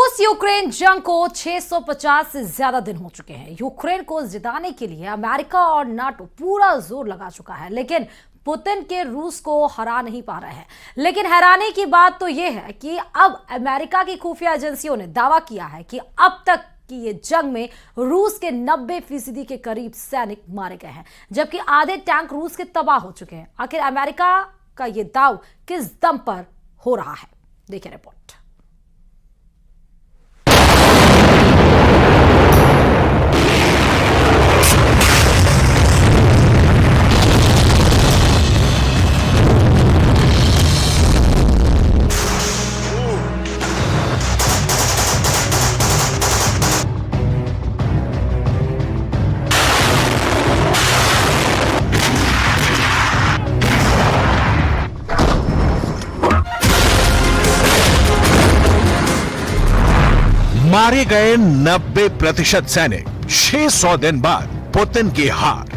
रूस यूक्रेन जंग को 650 से ज्यादा दिन हो चुके हैं। यूक्रेन को जिताने के लिए अमेरिका और नाटो पूरा जोर लगा चुका है, लेकिन पुतिन के रूस को हरा नहीं पा रहे हैं। लेकिन हैरानी की बात तो यह है कि अब अमेरिका की खुफिया एजेंसियों ने दावा किया है कि अब तक कि ये जंग में रूस के 90% के करीब सैनिक मारे गए हैं, जबकि आधे टैंक रूस के तबाह हो चुके हैं। आखिर अमेरिका का ये दाव किस दम पर हो रहा है, देखिए रिपोर्ट। मारे गए 90% सैनिक। 600 दिन बाद पुतिन की हार।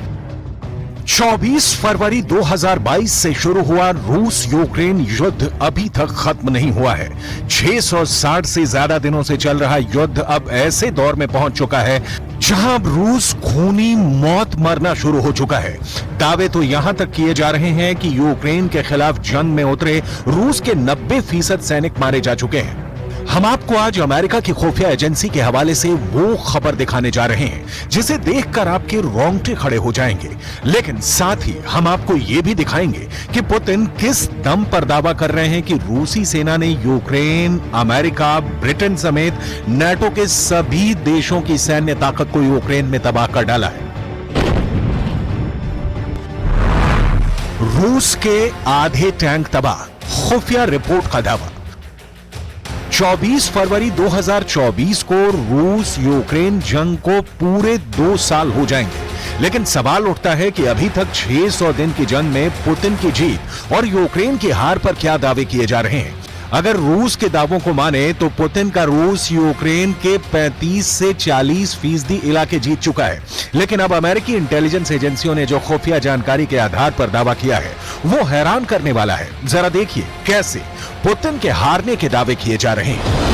24 फरवरी 2022 से शुरू हुआ रूस यूक्रेन युद्ध अभी तक खत्म नहीं हुआ है। 660 से ज्यादा दिनों से चल रहा युद्ध अब ऐसे दौर में पहुंच चुका है जहां अब रूस खूनी मौत मरना शुरू हो चुका है। दावे तो यहां तक किए जा रहे हैं कि यूक्रेन के खिलाफ जंग में उतरे रूस के 90% सैनिक मारे जा चुके हैं। हम आपको आज अमेरिका की खुफिया एजेंसी के हवाले से वो खबर दिखाने जा रहे हैं जिसे देखकर आपके रोंगटे खड़े हो जाएंगे, लेकिन साथ ही हम आपको ये भी दिखाएंगे कि पुतिन किस दम पर दावा कर रहे हैं कि रूसी सेना ने यूक्रेन, अमेरिका, ब्रिटेन समेत नाटो के सभी देशों की सैन्य ताकत को यूक्रेन में तबाह कर डाला है। रूस के आधे टैंक तबाह, खुफिया रिपोर्ट का दावा। 24 फरवरी 2024 को रूस यूक्रेन जंग को पूरे 2 साल हो जाएंगे, लेकिन सवाल उठता है कि अभी तक 600 दिन की जंग में पुतिन की जीत और यूक्रेन की हार पर क्या दावे किए जा रहे हैं। अगर रूस के दावों को माने तो पुतिन का रूस यूक्रेन के 35 से 40% इलाके जीत चुका है, लेकिन अब अमेरिकी इंटेलिजेंस एजेंसियों ने जो खुफिया जानकारी के आधार पर दावा किया है वो हैरान करने वाला है। जरा देखिए कैसे पुतिन के हारने के दावे किए जा रहे हैं।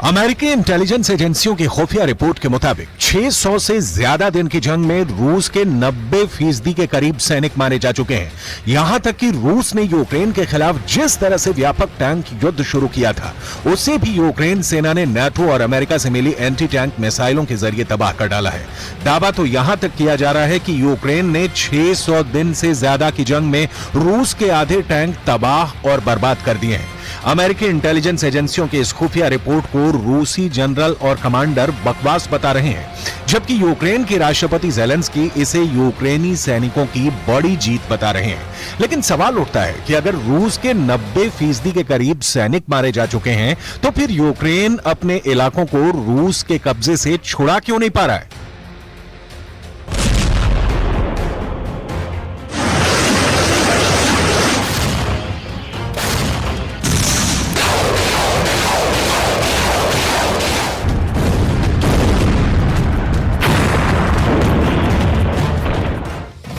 अमेरिकी इंटेलिजेंस एजेंसियों की खुफिया रिपोर्ट के मुताबिक 600 से ज्यादा दिन की जंग में रूस के 90% के करीब सैनिक मारे जा चुके हैं। यहां तक कि रूस ने यूक्रेन के खिलाफ जिस तरह से व्यापक टैंक युद्ध शुरू किया था, उसे भी यूक्रेन सेना ने नाटो और अमेरिका से मिली एंटी टैंक मिसाइलों के जरिए तबाह कर डाला है। दावा तो यहां तक किया जा रहा है कि यूक्रेन ने 600 दिन से ज्यादा की जंग में रूस के आधे टैंक तबाह और बर्बाद कर दिए हैं। अमेरिकी इंटेलिजेंस एजेंसियों की इस खुफिया रिपोर्ट को रूसी जनरल और कमांडर बकवास बता रहे हैं, जबकि यूक्रेन के राष्ट्रपति ज़ेलेंस्की इसे यूक्रेनी सैनिकों की बड़ी जीत बता रहे हैं। लेकिन सवाल उठता है कि अगर रूस के 90% के करीब सैनिक मारे जा चुके हैं, तो फिर यूक्रेन अपने इलाकों को रूस के कब्जे से छुड़ा क्यों नहीं पा रहा है।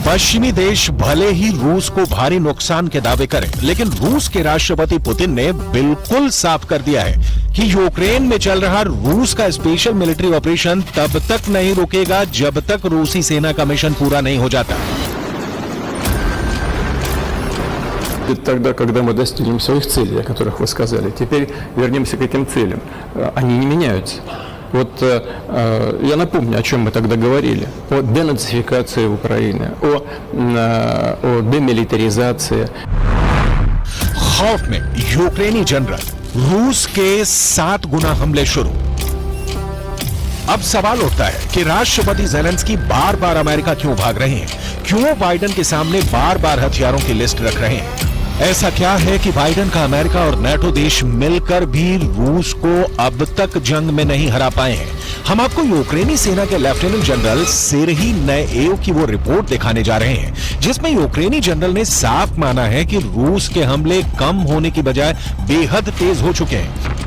पश्चिमी देश भले ही रूस को भारी नुकसान के दावे करें, लेकिन रूस के राष्ट्रपति पुतिन ने बिल्कुल साफ कर दिया है कि यूक्रेन में चल रहा रूस का स्पेशल मिलिट्री ऑपरेशन तब तक नहीं रुकेगा जब तक रूसी सेना का मिशन पूरा नहीं हो जाता। Тогда, когда мы достигнем своих целей, о которых вы сказали, теперь вернемся к этим целям. Они не меняются. Вот я напомню, о чем мы тогда говорили. О денацификации Украины, о демилитаризации. खौफ में यूक्रेनी जनरल, रूस के 7 गुना हमले शुरू। अब सवाल उठता है कि राष्ट्रपति ज़ेलेंस्की बार बार अमेरिका क्यों भाग रहे हैं, क्यों बाइडेन के सामने बार बार हथियारों की लिस्ट रख रहे हैं। ऐसा क्या है कि बाइडेन का अमेरिका और नाटो देश मिलकर भी रूस को अब तक जंग में नहीं हरा पाए हैं। हम आपको यूक्रेनी सेना के लेफ्टिनेंट जनरल सेर्ही नएव की वो रिपोर्ट दिखाने जा रहे हैं, जिसमें यूक्रेनी जनरल ने साफ माना है कि रूस के हमले कम होने की बजाय बेहद तेज हो चुके हैं।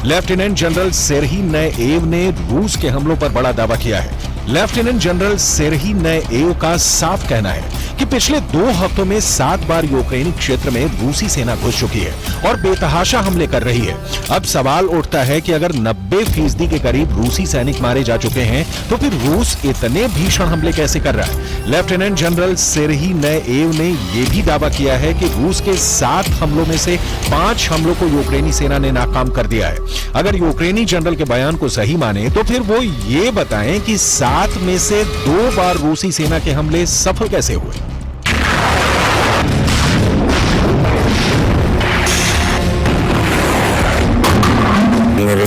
लेफ्टिनेंट जनरल सेर्ही नएव ने रूस के हमलों पर बड़ा दावा किया है। लेफ्टिनेंट जनरल सेर्ही नएव का साफ कहना है कि पिछले 2 हफ्तों में 7 बार यूक्रेनी क्षेत्र में रूसी सेना घुस चुकी है और बेतहाशा हमले कर रही है। अब सवाल उठता है कि अगर 90% के करीब रूसी सैनिक मारे जा चुके हैं तो फिर रूस इतने भीषण हमले कैसे कर रहा है। लेफ्टिनेंट जनरल सेर्ही नएव ने यह भी दावा किया है कि रूस के 7 हमलों में से 5 हमलों को यूक्रेनी सेना ने नाकाम कर दिया है। अगर यूक्रेनी जनरल के बयान को सही माने तो फिर वो ये बताएं कि 7 में से 2 बार रूसी सेना के हमले सफल कैसे हुए।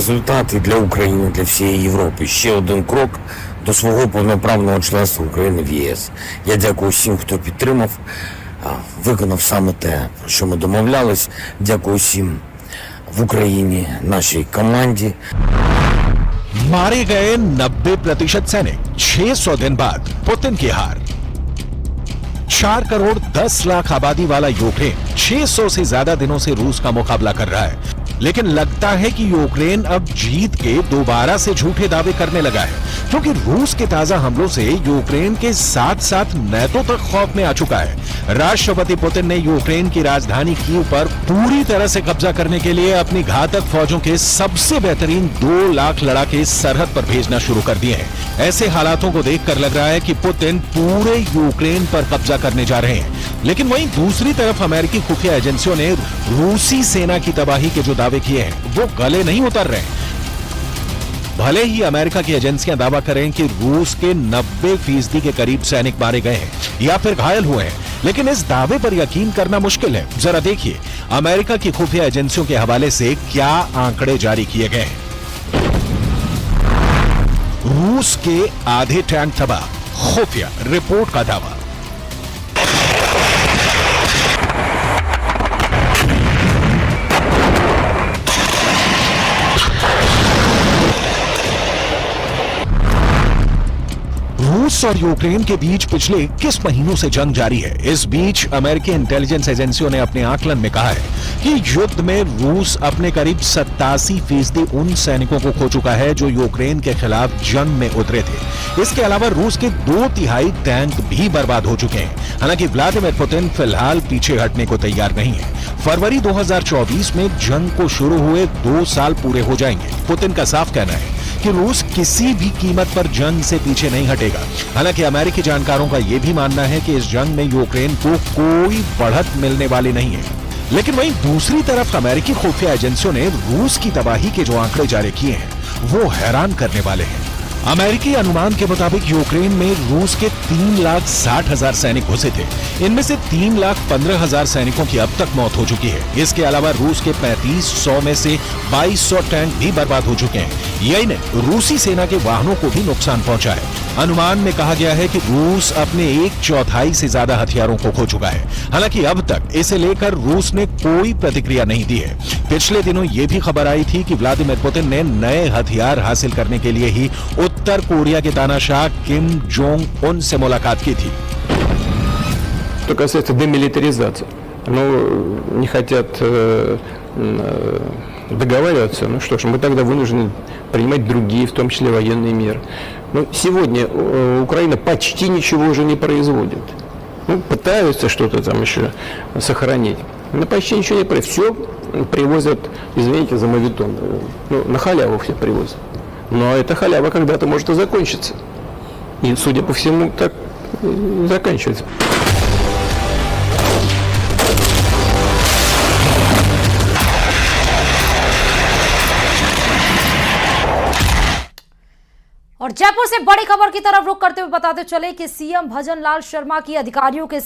Результати для України, для всієї Європи. Ще один крок до свого повноправного членства України в ЄС. Я дякую всім, хто підтримав, виконав саме те, про що ми домовлялись. Дякую всім в Україні, нашій команді. मारे गए 90% सैनिक 600 दिन बाद पुतिन की हार। 4 करोड़ 10 लाख आबादी वाला यूक्रेन 600 से ज्यादा दिनों से रूस का मुकाबला कर रहा है, लेकिन लगता है कि यूक्रेन अब जीत के दोबारा से झूठे दावे करने लगा है, क्योंकि रूस के ताजा हमलों से यूक्रेन के साथ साथ नाटो तक खौफ में आ चुका है। राष्ट्रपति पुतिन ने यूक्रेन की राजधानी कीव पर पूरी तरह से कब्जा करने के लिए अपनी घातक फौजों के सबसे बेहतरीन 2 लाख लड़ाके सरहद पर भेजना शुरू कर दिए हैं। ऐसे हालातों को देखकर लग रहा है कि पुतिन पूरे यूक्रेन पर कब्जा करने जा रहे हैं। लेकिन वहीं दूसरी तरफ अमेरिकी खुफिया एजेंसियों ने रूसी सेना की तबाही के जो दावे किए हैं वो गले नहीं उतर रहे हैं। भले ही अमेरिका की एजेंसियां दावा करें कि रूस के 90% के करीब सैनिक मारे गए हैं या फिर घायल हुए हैं, लेकिन इस दावे पर यकीन करना मुश्किल है। जरा देखिए अमेरिका की खुफिया एजेंसियों के हवाले से क्या आंकड़े जारी किए गए हैं। रूस के आधे टैंक तबाह, खुफिया रिपोर्ट का दावा। रूस और यूक्रेन के बीच पिछले 21 महीनों से जंग जारी है। इस बीच अमेरिकी इंटेलिजेंस एजेंसियों ने अपने आकलन में कहा है कि युद्ध में रूस अपने करीब 87% उन सैनिकों को खो चुका है जो यूक्रेन के खिलाफ जंग में उतरे थे। इसके अलावा रूस के 2/3 टैंक भी बर्बाद हो चुके हैं। हालांकि व्लादिमीर पुतिन फिलहाल पीछे हटने को तैयार नहीं है। फरवरी 2024 में जंग को शुरू हुए 2 साल पूरे हो जाएंगे। पुतिन का साफ कहना है कि रूस किसी भी कीमत पर जंग से पीछे नहीं हटेगा। हालांकि अमेरिकी जानकारों का यह भी मानना है कि इस जंग में यूक्रेन को कोई बढ़त मिलने वाली नहीं है। लेकिन वहीं दूसरी तरफ अमेरिकी खुफिया एजेंसियों ने रूस की तबाही के जो आंकड़े जारी किए हैं वो हैरान करने वाले हैं। अमेरिकी अनुमान के मुताबिक यूक्रेन में रूस के 3,60,000 सैनिक घुसे थे। इनमें से 3,15,000 सैनिकों की अब तक मौत हो चुकी है। इसके अलावा रूस के 3500 में से 2200 टैंक भी बर्बाद हो चुके हैं। यही नहीं, रूसी सेना के वाहनों को भी नुकसान पहुंचा है। अनुमान में कहा गया है कि रूस अपने 1/4 से ज्यादा हथियारों को खो चुका है। हालांकि अब तक इसे लेकर रूस ने कोई प्रतिक्रिया नहीं दी है। पिछले दिनों यह भी खबर आई थी कि व्लादिमीर पुतिन ने नए हथियार हासिल करने के लिए ही उत्तर कोरिया के तानाशाह किम जोंग उन से मुलाकात की थी। Что касается демилитаризации, не хотят договариваться, ну что ж, мы тогда вынуждены принимать другие, в том числе военные меры. Но сегодня Украина почти ничего уже не производит. Пытаются что-то там еще сохранить, но почти ничего не производят. Все привозят, извините за моветон, на халяву все привозят. Но эта халява когда-то может и закончиться. И, судя по всему, так и заканчивается. और जयपुर से बड़ी खबर की तरफ रुख करते हुए बताते चले कि सीएम भजन लाल शर्मा की अधिकारियों के